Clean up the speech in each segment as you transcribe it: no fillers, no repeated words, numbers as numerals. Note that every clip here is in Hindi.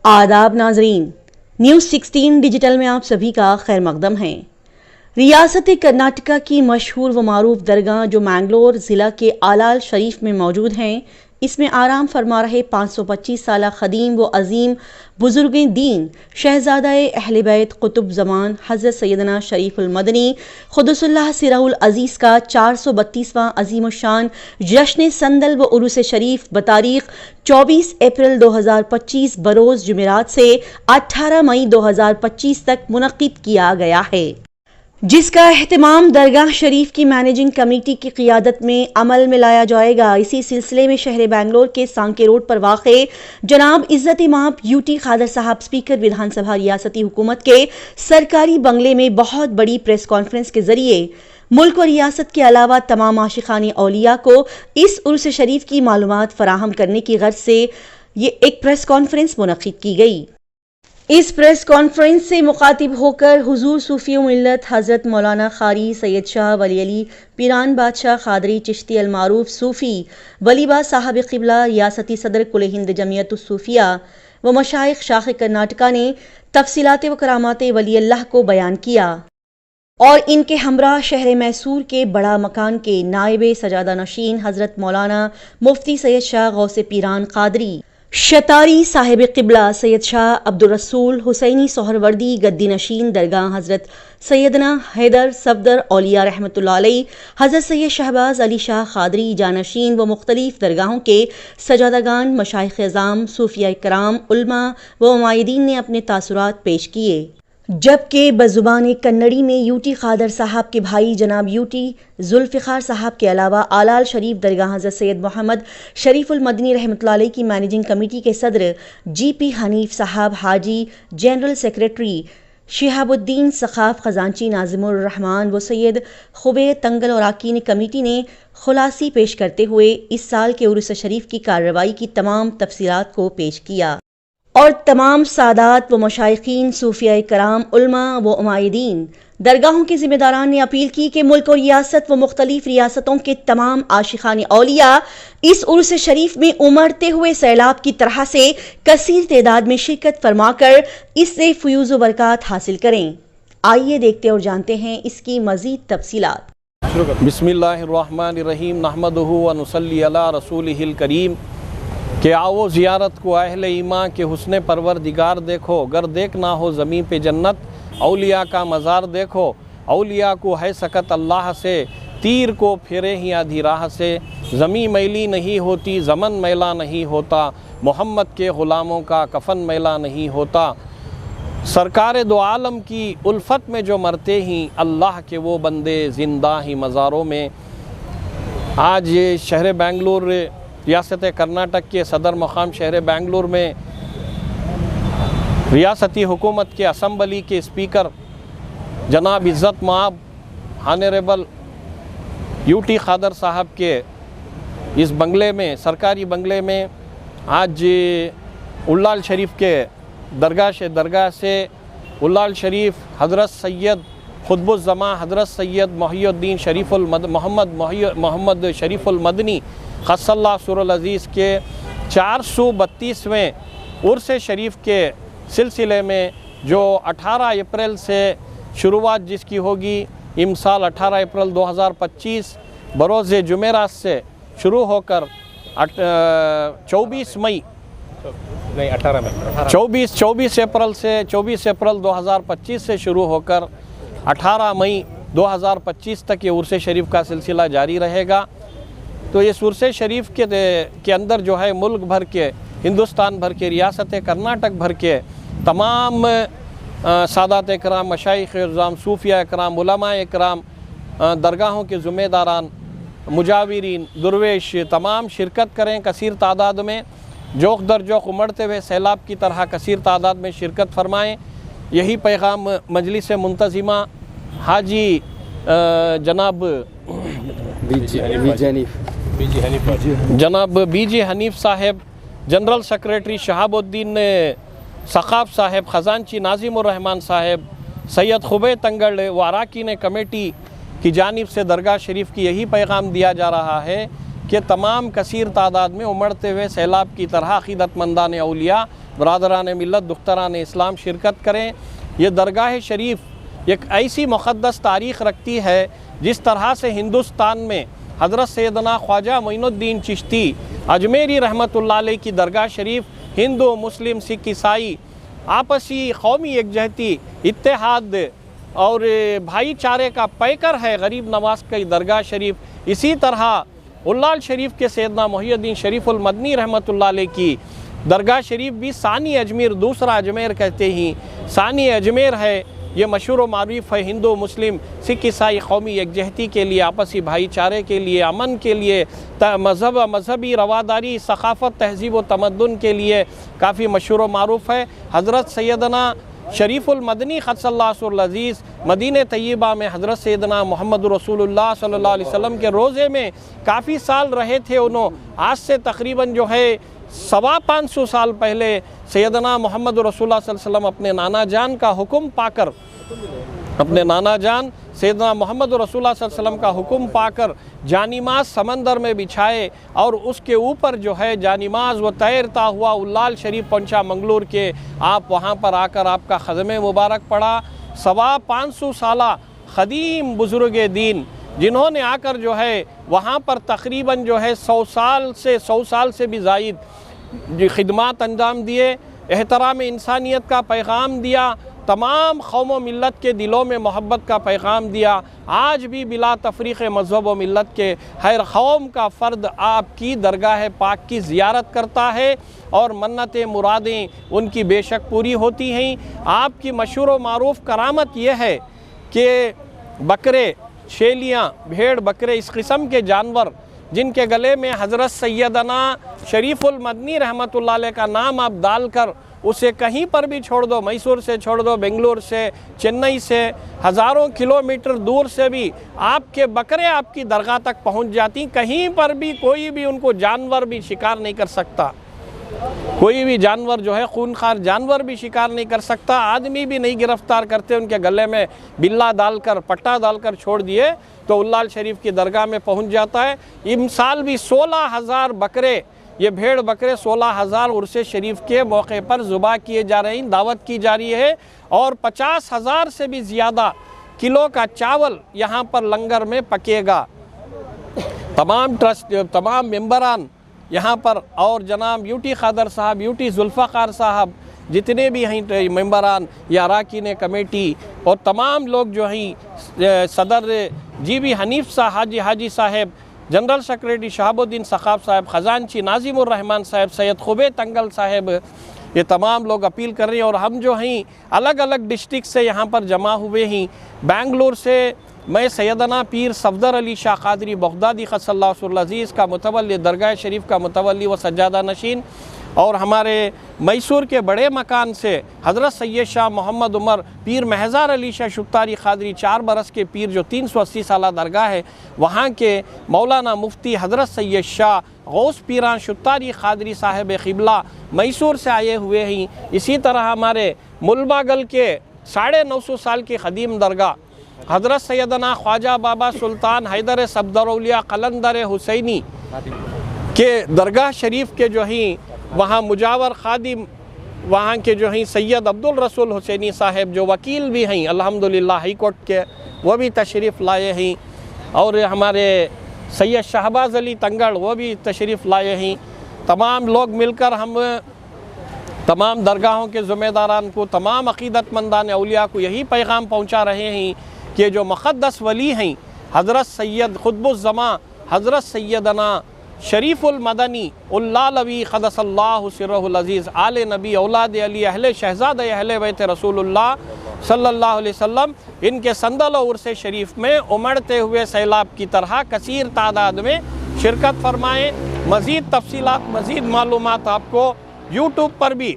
आदाब नाजरीन, न्यूज़ 16 डिजिटल में आप सभी का खैर मकदम है। रियासत कर्नाटका की मशहूर व मारूफ दरगाह जो मैंगलोर ज़िला के आलाल शरीफ में मौजूद हैं, इसमें आराम फरमा रहे 525 साल खदीम व अजीम बुजुर्ग दीन शहजादा अहले बैत कुतुब ज़मान हज़रत सैयदना शरीफुल मदनी खुदुसुल्लाह सिराउल अज़ीज़ का 432वां अजीम शान जश्न संदल व उरुस शरीफ बतारीख 24 अप्रैल 2025 बरोज़ जुमेरात से 18 मई 2025 तक मुनक़्क़िद किया गया है, जिसका एहतमाम दरगाह शरीफ की मैनेजिंग कमेटी की क़ियादत में अमल में लाया जाएगा। इसी सिलसिले में शहर बेंगलोर के सांके रोड पर वाक़े जनाब इज़्ज़त इमाम यूटी खादर साहब स्पीकर विधानसभा रियासती हुकूमत के सरकारी बंगले में बहुत बड़ी प्रेस कॉन्फ्रेंस के जरिए मुल्क और रियासत के अलावा तमाम आशिक़ान औलिया को इस उर्स शरीफ की मालूमात फराहम करने की गर्ज से ये एक प्रेस कॉन्फ्रेंस मुनक़्क़िद की गई। इस प्रेस कॉन्फ्रेंस से मुखातिब होकर हुजूर सूफी मिल्लत हज़रत मौलाना ख़ारी सैयद शाह वली अली पीरान बादशाह ख़ादरी चिश्ती अल मारूफ सूफ़ी वलीबा साहब क़िबला रियासती सदर कुल हिंद जमियत सूफिया व मशाइख शाख कर्नाटका ने तफसीलात व करामात वली अल्लाह को बयान किया और इनके हमरा शहर मैसूर के बड़ा मकान के नायब सजादा नशीन हज़रत मौलाना मुफ्ती सैयद शाह गौसे पीरान क़ादरी शतारी साहिब क़िबला सैयद शाह अब्दुल रसूल हुसैनी सोहरवर्दी गद्दी नशीन दरगाह हज़रत सैयदना हैदर सफदर औलिया रहमतुल्लाह अलैह हज़रत सैयद शहबाज अली शाह ख़ादरी जानशीन व मुख्तलिफ दरगाहों के सजादागान मशाइख़ अज़ाम सूफिया कराम उलमा व मुआयदीन ने अपने तासुरात पेश किए, जबकि बज़ुबान कन्नड़ी में यूटी खादर साहब के भाई जनाब यूटी जुल्फ़िकार साहब के अलावा आलाल शरीफ दरगाह हज़रत सैयद मोहम्मद शरीफुल मदनी रहमतुल्लाह अलैह की मैनेजिंग कमेटी के सदर GP हनीफ साहब, हाजी जनरल सेक्रेटरी शिहाबुद्दीन सखाफ खजांची नाज़िमुर रहमान व सैयद खुबे तंगल और अरकान कमेटी ने खुलासी पेश करते हुए इस साल के उर्स शरीफ की कार्रवाई की तमाम तफसीलात को पेश किया और तमाम सादात व मशाइखीन सूफिया कराम उलमा व उमायदीन दरगाहों के ज़िम्मेदारान ने अपील की कि मुल्क और रियासत व मुख्तलिफ रियासतों के तमाम आशिक़ान औलिया इस उर्स शरीफ में उमड़ते हुए सैलाब की तरह से कसीर तादाद में शिरकत फरमाकर इससे फ़यूज़ व बरक़ात हासिल करें। आइए देखते और जानते हैं इसकी मज़ीद तफसीलात। बिस्मिल्लाहिर्रहमानिर्रहीम नहमदुहु व नुसल्ली अला रसूलिहिल करीम कि आओ ज़ियारत को अहले ईमान के हुस्ने परवरदिगार देखो, गर देखना हो ज़मीन पे जन्नत औलिया का मज़ार देखो, औलिया को है सकत अल्लाह से, तीर को फेरे ही आधी राह से, ज़मीं मैली नहीं होती ज़मन मैला नहीं होता, मोहम्मद के ग़ुलामों का कफ़न मैला नहीं होता, सरकार दो आलम की उल्फत में जो मरते ही अल्लाह के वो बंदे ज़िंदा ही मज़ारों में। आज ये शहर बेंगलोर रियासत कर्नाटक के सदर मकाम शहर बेंगलोर में रियासती हुकूमत के असम्बली के स्पीकर जनाब इज़्ज़त माब हानरेबल यूटी खादर साहब के इस बंगले में, सरकारी बंगले में आज उल्लाल शरीफ के दरगाह से उल्लाल शरीफ हज़रत सैयद खुतबुज़्ज़मा हज़रत सैयद मोहिउद्दीन शरीफुल मोहम्मद शरीफुल मदनी ख़स्सल्लाहु सुरुल अज़ीज़ के 432वें उर्स शरीफ के सिलसिले में जो 18 अप्रैल से शुरुआत जिसकी होगी, इमसाल 18 अप्रैल 2025 बरोज़ जुमेरात से शुरू होकर 24 अप्रैल 2025 से शुरू होकर 18 मई 2025 तक ये उर्स शरीफ का सिलसिला जारी रहेगा। तो इस उर्स शरीफ के अंदर जो है मुल्क भर के, हिंदुस्तान भर के, रियासत कर्नाटक भर के तमाम सादात कराम, मशाइख़ इज़ाम, सूफिया कराम, उलमा कराम, दरगाहों के ज़िम्मेदारान, मुजाविरीन, दुर्वेश तमाम शिरकत करें कसीर तादाद में, जोक दर जोक उमड़ते हुए सैलाब की तरह कसीर तादाद में शिरकत फरमाएँ। यही पैगाम मजलिस मुंतज़िमा हाजी जनाब बीजी हनीफ साहब, जनरल सेक्रेटरी शहाबुद्दीन सखाफ साहब, ख़जांची नाज़िमुर रहमान साहब, सैयद खुबे तंगड़ व अरकान कमेटी की जानिब से दरगाह शरीफ की यही पैगाम दिया जा रहा है कि तमाम कसीर तादाद में उमड़ते हुए सैलाब की तरह अक़ीदतमंदान औलिया, बरादरान मिल्लत, दुख्तरान इस्लाम शिरकत करें। ये दरगाह शरीफ एक ऐसी मुक़द्दस तारीख़ रखती है जिस तरह से हिंदुस्तान में हज़रत सैयदना ख्वाजा मोइनुद्दीन चिश्ती अजमेरी रहमतुल्लाह अलैह की दरगाह शरीफ हिंदू, मुस्लिम, सिख, ईसाई आपसी कौमी एकजहती, इत्तेहाद और भाईचारे का पैकर है गरीब नवाज की दरगाह शरीफ। इसी तरह उल्लाल शरीफ के सैयदना मोहिउद्दीन शरीफुल मदनी रहमतुल्लाह अलैह की दरगाह शरीफ भी सानी अजमेर, दूसरा अजमेर कहते ही सानी अजमेर है। ये मशहूर व मारूफ है हिंदू, मुस्लिम, सिख, ईसाई कौमी एकजहती के लिए, आपसी भाईचारे के लिए, अमन के लिए, मजहबी रवादारी, सकाफ़त, तहज़ीब व तमद्दुन के लिए काफ़ी मशहूर व मारूफ है। हज़रत सैयदना शरीफुल मदनी ख़त्सल्लाहुल अज़ीज़ मदीने तय्यबा में हज़रत सैयदना मोहम्मद रसूलुल्लाह सल्लल्लाहु अलैहि वसल्लम के रोज़े में काफ़ी साल रहे थे। उन्होंने आज से तकरीबन जो है 525 साल पहले सैयदना मोहम्मद रसूलुल्लाह सल्लल्लाहु अलैहि वसल्लम अपने नाना जान का हुक्म पाकर, अपने नाना जान सैयदना मोहम्मद रसूलुल्लाह सल्लल्लाहु अलैहि वसल्लम का हुक्म पाकर जानिमाज़ समंदर में बिछाए और उसके ऊपर जो है जानिमाज़ व तैरता हुआ उल्लाल शरीफ पहुँचा मंगलूर के। आप वहाँ पर आकर आपका ख़दमे मुबारक पड़ा। 525 साला ख़दीम बुज़ुर्ग दीन जिन्होंने आकर जो है वहाँ पर तकरीबन जो है 100 साल से भी ज़ायद खिदमात अंजाम दिए, एहतराम इंसानियत का पैगाम दिया, तमाम कौम व मिल्लत के दिलों में मोहब्बत का पैगाम दिया। आज भी बिला तफरीक़ मज़हब व मिल्लत के हर कौम का फ़र्द आपकी दरगाह पाक की ज़ियारत करता है और मन्नतें मुरादें उनकी बेशक पूरी होती हैं। आपकी मशहूर व मारूफ करामत यह है कि बकरे, शेलियाँ, भेड़, बकरे, इस किस्म के जानवर जिनके गले में हज़रत सैयदना शरीफुल मदनी रहमतुल्लाह अलैह का नाम आप डालकर उसे कहीं पर भी छोड़ दो, मैसूर से छोड़ दो, बेंगलुरु से, चेन्नई से, हज़ारों किलोमीटर दूर से भी आपके बकरे आपकी दरगाह तक पहुंच जाती। कहीं पर भी कोई भी उनको जानवर भी शिकार नहीं कर सकता, कोई भी जानवर जो है खूनखार जानवर भी शिकार नहीं कर सकता, आदमी भी नहीं गिरफ्तार करते। उनके गले में बिल्ला डालकर, पट्टा डालकर छोड़ दिए तो उल्लाल शरीफ की दरगाह में पहुंच जाता है। इमसाल भी 16,000 बकरे, ये भेड़ बकरे 16,000 उर्स शरीफ के मौके पर ज़ुबा किए जा रहे हैं, दावत की जा रही है और 50,000 से भी ज़्यादा किलो का चावल यहाँ पर लंगर में पकेगा। तमाम ट्रस्ट, तमाम मेंबरान यहाँ पर और जनाब यूटी खादर साहब, यूटी जुल्फ़ाकार साहब, जितने भी हैं मेंबरान या अरकान कमेटी और तमाम लोग जो हैं, सदर जीबी हनीफ साहब, हाजी साहब, जनरल सेक्रेटरी शहाबुद्दीन सखाब साहब, ख़जानची नाजिमुर रहमान साहब, सैयद खुबे तंगल साहब, ये तमाम लोग अपील कर रहे हैं। और हम जो हैं अलग अलग डिस्ट्रिक्ट से यहाँ पर जमा हुए हैं। बेंगलुरु से मैं सैयदना पीर सफदर अली शाह क़ादरी बगदादी क़द्दसल्लाहुल अज़ीज़ का मुतवल्ली, दरगाह शरीफ का मुतवल्ली व सज्जादा नशीन, और हमारे मैसूर के बड़े मकान से हज़रत सैयद शाह मोहम्मद उमर पीर महज़ार अली शाह शुक्तारी क़ादरी 4 बरस के पीर जो 380 साला दरगाह है, वहाँ के मौलाना मुफ्ती हज़रत सैयद शाह गौस पीरान शुक्तारी क़ादरी साहिब क़िबला मैसूर से आए हुए हैं। इसी तरह हमारे मुलबागल के 950 साल की ख़दीम दरगाह हज़रत सैयदना ख्वाजा बाबा सुल्तान हैदर सफदरौलिया कलंदर हुसैनी के दरगाह शरीफ के जो हैं वहाँ मुजावर ख़ादिम, वहाँ के जो हैं सैयद अब्दुल रसूल हुसैनी साहब जो वकील भी हैं अल्हम्दुलिल्लाह हाई कोर्ट के, वो भी तशरीफ़ लाए हैं। और हमारे सैयद शहबाज अली तंगड़ वो भी तशरीफ़ लाए हैं। तमाम लोग मिलकर हम तमाम दरगाहों के ज़िम्मेदारान को, तमाम अक़ीदतमंदान औलिया को यही पैगाम पहुँचा रहे हैं कि जो मुक़द्दस वली हैं हज़रत सैयद क़ुतबुज़्ज़मा हज़रत सैयदना शरीफुल मदनी उल्लालवी क़द्दसल्लाहु सिर्रहुल अज़ीज़ आले नबी औलाद अली अहले शहज़ादे अहले बैत रसूलुल्लाह सल्लल्लाहु अलैहि वसल्लम, इनके संदल और उर्स शरीफ में उमड़ते हुए सैलाब की तरह कसीर तादाद में शिरकत फरमाएँ। मज़ीद तफसीलात, मज़ीद मालूमात आपको यूट्यूब पर भी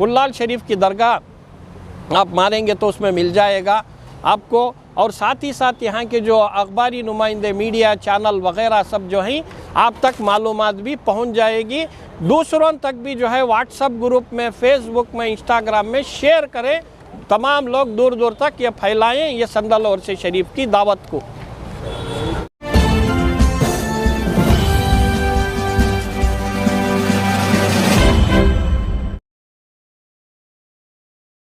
उल्लाल शरीफ की दरगाह आप मारेंगे तो उसमें मिल जाएगा आपको। और साथ ही साथ यहाँ के जो अखबारी नुमाइंदे, मीडिया चैनल वग़ैरह सब जो हैं आप तक मालूमात भी पहुँच जाएगी। दूसरों तक भी जो है व्हाट्सएप ग्रुप में, फेसबुक में, इंस्टाग्राम में शेयर करें। तमाम लोग दूर दूर तक ये फैलाएँ ये संदल और से शरीफ की दावत को।